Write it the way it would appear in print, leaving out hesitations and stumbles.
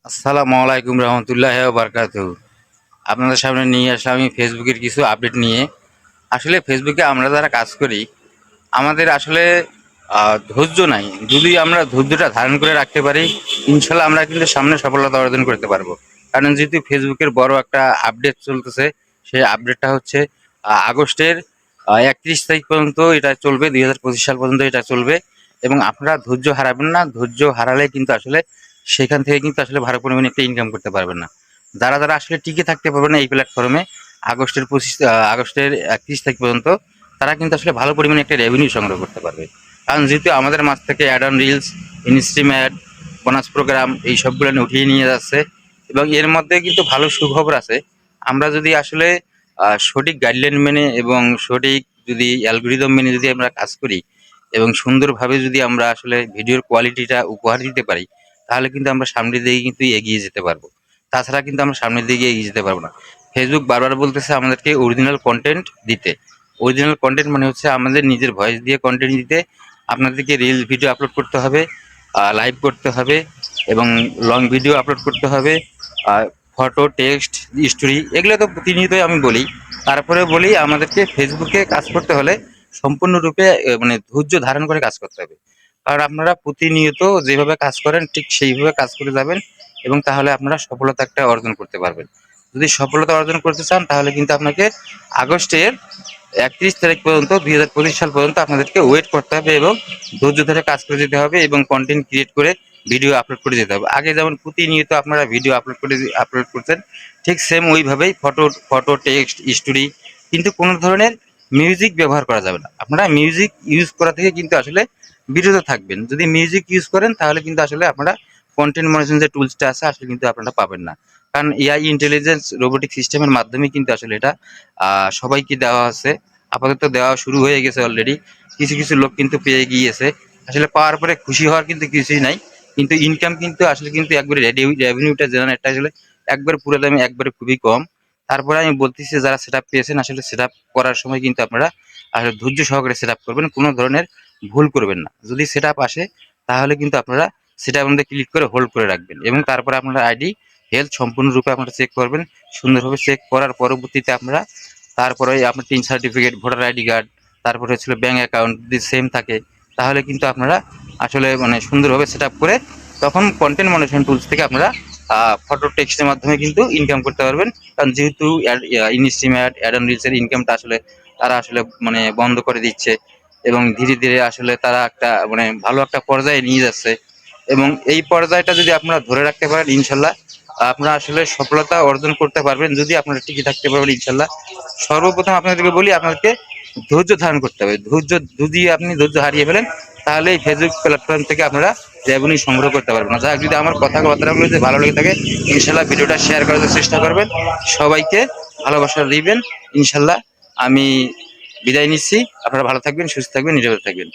আসসালামু আলাইকুম রহমতুল্লাহি ওয়া বারাকাতুহু। আপনাদের সামনে নিয়ে আসলাম আমি ফেসবুকের কিছু আপডেট নিয়ে। আসলে ফেসবুকে আমরা যারা কাজ করি, আমাদের আসলে ধৈর্য নাই। যদি আমরা ধৈর্যটা ধারণ করে রাখতে পারি, ইনশাল্লাহ আমরা কিন্তু সামনে সফলতা অর্জন করতে পারবো। কারণ যেহেতু ফেসবুকের বড় একটা আপডেট চলতেছে, সেই আপডেটটা হচ্ছে আগস্টের 31 তারিখ পর্যন্ত এটা চলবে, 2025 সাল পর্যন্ত এটা চলবে। এবং আপনারা ধৈর্য হারাবেন না। ধৈর্য হারালে কিন্তু আসলে সেখান থেকে কিন্তু আসলে ভালো পরিমাণে একটা ইনকাম করতে পারবেন না। যারা আসলে টিকে থাকতে পারবে না এই প্ল্যাটফর্মে আগস্টের 31 তারিখ পর্যন্ত, তারা কিন্তু আসলে ভালো পরিমাণে একটা রেভিনিউ সংগ্রহ করতে পারবে। কারণ যেহেতু আমাদের মাঝ থেকে ad on reels, instream ad, bonus program এই সবগুলো উঠিয়ে নিয়ে যাচ্ছে। এবং এর মধ্যে কিন্তু ভালো সুখবর আছে। আমরা যদি আসলে সঠিক গাইডলাইন মেনে এবং সঠিক যদি অ্যালগরিদম মেনে যদি আমরা কাজ করি এবং সুন্দরভাবে যদি আমরা আসলে ভিডিওর কোয়ালিটিটা উপহার দিতে পারি, তাহলে কিন্তু আমরা সামনের দিকে কিন্তু এগিয়ে যেতে পারবো। তাছাড়া কিন্তু আমরা সামনের দিকে এগিয়ে যেতে পারবো না। ফেসবুক বারবার বলতেছে আমাদেরকে অরিজিনাল কন্টেন্ট দিতে। অরিজিনাল কন্টেন্ট মানে হচ্ছে আমাদের নিজের ভয়েস দিয়ে কন্টেন্ট দিতে। আপনাদেরকে রিলস ভিডিও আপলোড করতে হবে, লাইভ করতে হবে এবং লং ভিডিও আপলোড করতে হবে, ফটো, টেক্সট, স্টোরি এগুলো তো প্রতিনিয়তই আমি বলি। তারপরে বলি আমাদেরকে ফেসবুকে কাজ করতে হলে সম্পূর্ণরূপে মানে ধৈর্য ধারণ করে কাজ করতে হবে। কারণ আপনারা প্রতিনিয়ত যেভাবে কাজ করেন ঠিক সেইভাবে কাজ করে যাবেন এবং তাহলে আপনারা সফলতা একটা অর্জন করতে পারবেন। যদি সফলতা অর্জন করতে চান তাহলে কিন্তু আপনাকে আগস্টের 31 তারিখ পর্যন্ত, 2025 সাল পর্যন্ত আপনাদেরকে ওয়েট করতে হবে এবং ধৈর্য ধরে কাজ করে যেতে হবে এবং কন্টেন্ট ক্রিয়েট করে ভিডিও আপলোড করে যেতে হবে। আগে যেমন প্রতিনিয়ত আপনারা ভিডিও আপলোড করতেন, ঠিক সেম ওইভাবেই ফটো, টেক্সট, স্টোরি, কিন্তু কোনো ধরনের মিউজিক ব্যবহার করা যাবে না। আপনারা মিউজিক ইউজ করা থেকে কিন্তু আসলে বিরত থাকবেন। যদি মিউজিক ইউজ করেন তাহলে কিন্তু আসলে আপনারা কন্টেন্ট মনিটরিং যে টুলসটা আছে আসলে কিন্তু আপনারা পাবেন না। কারণ এআই ইন্টেলিজেন্স রোবোটিক সিস্টেমের মাধ্যমে কিন্তু আসলে এটা সবাইকে দেওয়া আছে। আপাতত দেওয়া শুরু হয়ে গেছে অলরেডি। কিছু কিছু লোক কিন্তু পেয়ে গিয়েছে। আসলে পাওয়ার পরে খুশি হওয়ার কিন্তু কিছুই নাই। কিন্তু ইনকাম কিন্তু আসলে কিন্তু একবারে রেভিনিউটা জেনারেটটা আসলে একবারে পুরো দামে একবারে খুবই কম। তারপরে আমি বলতেছি যারা সেটআপ পেয়েছেন আসলে সেটআপ করার সময় কিন্তু আপনারা আসলে ধৈর্য সহকারে সেটআপ করবেন। কোনো ধরনের ভুল করবেন না। যদি সেটআপ আসে তাহলে কিন্তু আপনারা সেটার মধ্যে ক্লিক করে হোল্ড করে রাখবেন এবং তারপরে আপনার আইডি হেলথ সম্পূর্ণরূপে আপনারা চেক করবেন। সুন্দরভাবে চেক করার পরবর্তীতে আপনারা তারপরে আপনার tin certificate, voter ID card, তারপরে হচ্ছিল ব্যাঙ্ক অ্যাকাউন্ট যদি সেম থাকে তাহলে কিন্তু আপনারা আসলে মানে সুন্দরভাবে সেট আপ করে তখন কন্টেন্ট মনিটরিং টুলস থেকে আপনারা ফটো টেক্সটের মাধ্যমে কিন্তু ইনকাম করতে পারবেন। কারণ যেহেতু ইনস্ট্রিম অ্যাড অন রিলসের ইনকামটা আসলে তারা আসলে মানে বন্ধ করে দিচ্ছে এবং ধীরে ধীরে আসলে তারা একটা মানে ভালো একটা পর্যায়ে নিয়ে যাচ্ছে। এবং এই পর্যায়টা যদি আপনারা ধরে রাখতে পারেন ইনশাল্লাহ আপনারা আসলে সফলতা অর্জন করতে পারবেন যদি আপনারা টিকে থাকতে পারবেন ইনশাল্লাহ। সর্বপ্রথম আপনাদেরকে বলি আপনাদেরকে ধৈর্য ধারণ করতে হবে। যদি আপনি ধৈর্য হারিয়ে ফেলেন তাহলে এই ফেসবুক প্ল্যাটফর্ম থেকে আপনারা রেভিনিউ সংগ্রহ করতে পারবেন না। যাক, যদি আমার কথাবার্তাগুলো যদি ভালো লেগে থাকে ইনশাল্লাহ ভিডিওটা শেয়ার করার চেষ্টা করবেন। সবাইকে ভালোবাসা দিবেন ইনশাল্লাহ। আমি বিদায় নিচ্ছি। আপনারা ভালো থাকবেন, সুস্থ থাকবেন, নিরাপদে থাকবেন।